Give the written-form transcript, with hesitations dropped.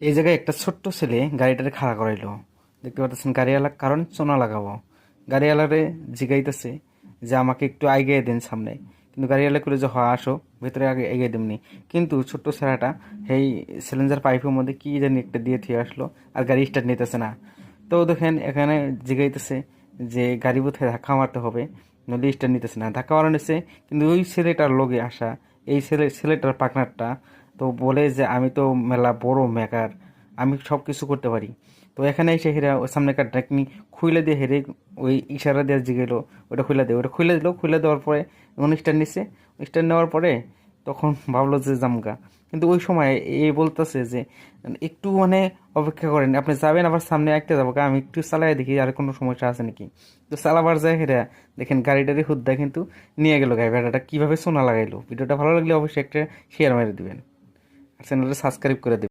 এই জায়গায় একটা ছোট্ট ছেলে গাড়িটারে খাড়া করাইলো। দেখতে পাচ্ছেন গাড়িওয়ালা কারণ চোনা লাগাবো। গাড়িওয়ালারে জিগাইতেছে যে আমাকে একটু এগিয়ে দেন সামনে, কিন্তু গাড়িওয়ালা করে যে হ্যাঁ আসো ভেতরে আগে এগিয়ে দেমনি, কিন্তু ছোট্ট ছেলেটা এই সিলিন্ডার পাইপের মধ্যে কি জানি একটা দিয়ে থিয়ে আসলো আর গাড়ি স্টার্ট নিতেছে না। তো দেখেন এখানে জিগাইতেছে যে গাড়ি বোধহয় ধাক্কা মারতে হবে, নদী স্টার্ট নিতেছে না, ধাক্কা মারা নিচ্ছে। কিন্তু ওই ছেলেটার লগে আসা এই ছেলেটার পার্টনারটা তো বলে যে আমি তো মেলা বড় মেকার, আমি সব কিছু করতে পারি। তো এখানে এসে হেরা ওই সামনেকার ঢাকনি খুলে দিয়ে হেরে ওই ইশারা দিয়ে জিগেলো ওটা খুলে দেয়, ওটা খুলে দিল। খুলে দেওয়ার পরে স্ট্যান্ড নিচ্ছে। স্ট্যান্ড নেওয়ার পরে তখন ভাবলো যে জামগা, কিন্তু ওই সময় এ বলতেছে যে একটু অপেক্ষা করেন, আপনি যাবেন আবার সামনে একটা যাবো, আমি একটু চালাই দেখি আর কোনো সমস্যা আছে নাকি। তো চালাবার যায় হেরা দেখেন গাড়িটারি হুদ্দা কিন্তু নিয়ে গেল। গাড়ি ভাড়াটা কীভাবে সোনা লাগাইলো। ভিডিওটা ভালো লাগলে অবশ্যই একটা শেয়ার মেরে দিবেন আর চ্যানেলটা সাবস্ক্রাইব করে দিবেন।